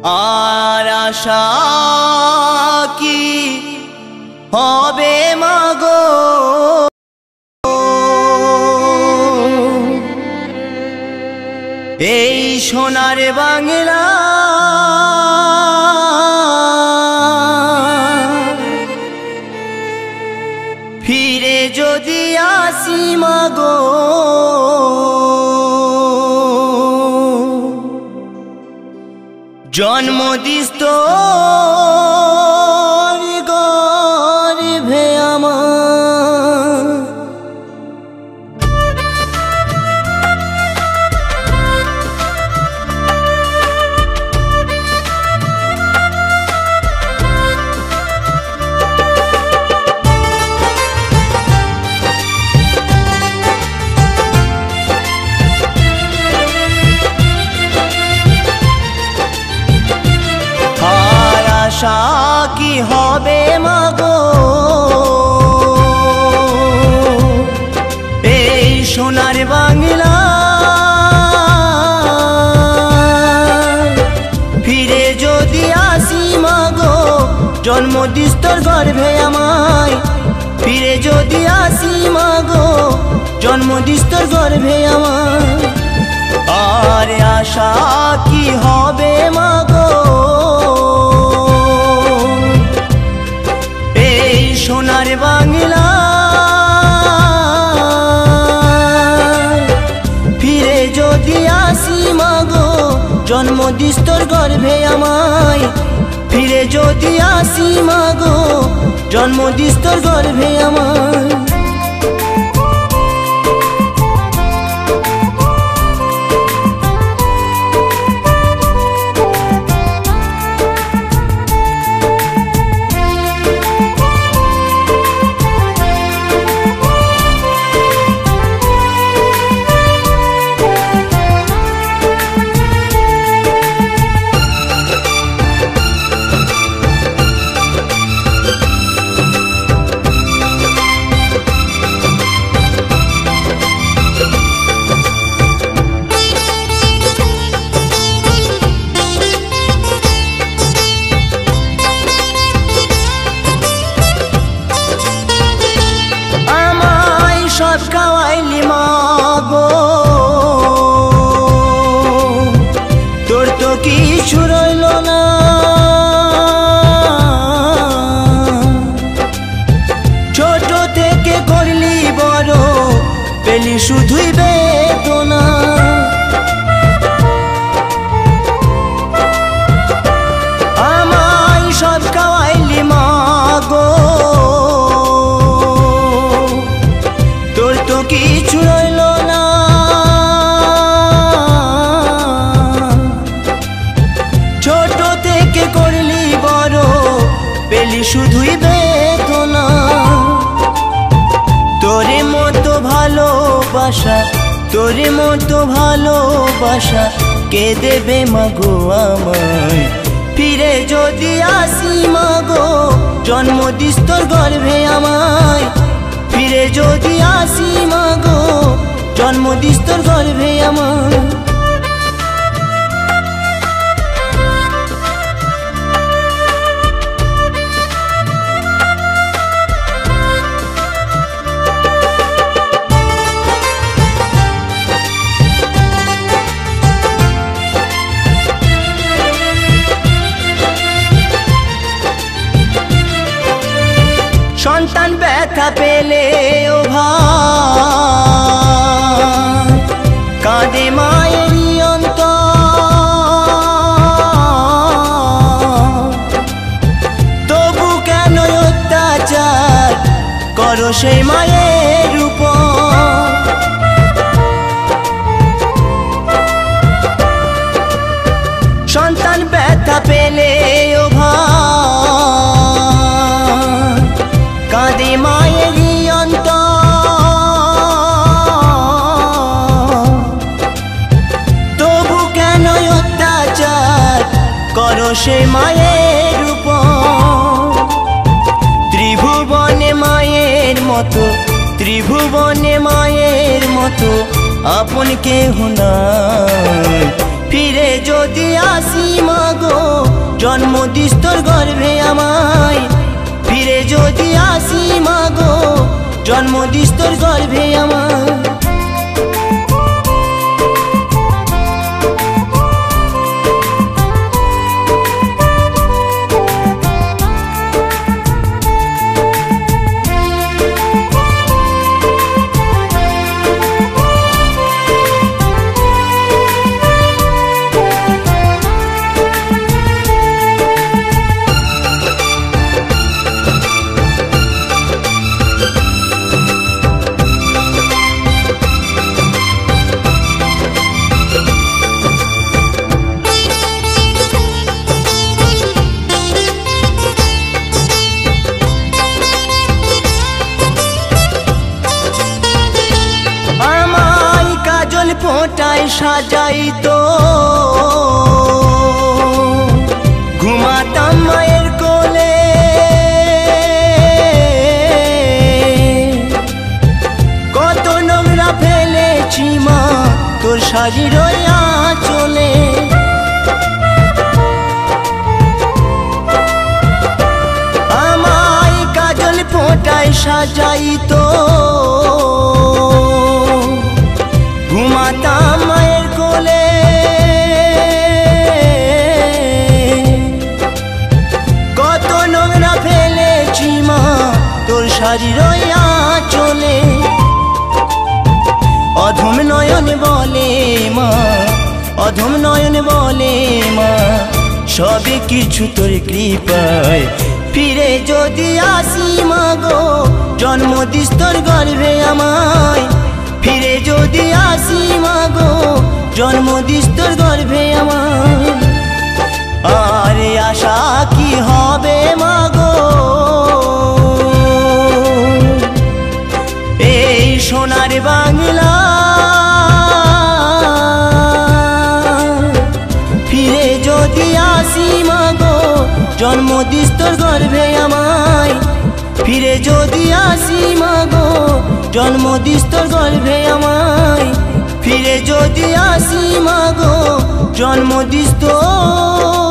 আর আশা কি হবে মাগো, এই সোনার বাংলা ফিরে যদি আসি মাগো, জন্ম দিস তোর গর্ভে আমার। আশা কি হবে মাগো, এই সোনার বাংলা ফিরে যদি আসি মাগো, জন্ম দিস তোর গর্ভে আমায়। ফিরে যদি আসি মাগো, জন্ম দিস তোর গর্ভে আমায়। আর আশা কি হবে মাগো, সোনার বাংলা ফিরে যদি আসি মাগো, জন্ম দিস তোর গর্ভে আমায়। ফিরে যদি আসি মাগো, জন্ম দিস তোর গর্ভে আমায়। খাওয়াইলি মাগো, তোর তো কিছু রইল না। ছোট থেকে করলি বড়, পেলি শুধুই বেদনা। আমায় সব খাওয়াইলি মাগো, কিছু রইল না। ছোট থেকে করলি বড়, পেলি শুধুই বেদনা। তোরে মতো ভালোবাসা, তোরে মতো ভালোবাসা কে দেবে মাগো আমায়। ফিরে যদি আসি মাগো, জন্ম দিস তোর গর্ভে আমায়। ফিরে যদি আসি মাগো, জন্ম দিস তোর গর্ভে আমার। সন্তান ব্যথা পেলে ও ভাই, কাঁদে মায়েরই অন্তর। তবু কেন অত্যাচার করো সেই মায়ের উপর। সন্তান ব্যথা পেলে ও ভাই, কাঁদে মায়েরই অন্তর। তবু কেন অত্যাচার করো সে মায়ের উপর। ত্রিভুবনে মায়ের মতো, ত্রিভুবনে মায়ের মতো আপন কেহ নাই। ফিরে যদি আসি মাগো, জন্ম দিস তোর গর্ভে আমায় ফিরে যদি আসি মাগো জন্ম দিস তোর গর্ভে আমায় ফোঁটায় সাজাইতো ঘুমাতাম মায়ের কোলে কত নোংরা ফেলেছি মা তোর শাড়ির আঁচলে আমায় কাজল ফোঁটায় সাজাইতো ঘুমাতাম মায়ের কোলে কত নোংরা ফেলেছি মা তোর শাড়ির আঁচলে অধম নয়ন বলে মা অধম নয়ন বলে মা সবে কিছু তোর কৃপায় ফিরে যদি আসি মাগো জন্ম দিস তোর গর্ভে আমায় ফিরে যদি আসি মাগো জন্ম দিস তোর গর্ভে আমায় আরে আশা কি হবে মাগো এই সোনার বাংলা ফিরে যদি আসি মাগো জন্ম দিস তোর গর্ভে আমায় ফিরে যদি আসি মাগো জন্ম দিস তোর গর্ভে আমায় ফিরে যদি আসি মাগো জন্ম দিস তোর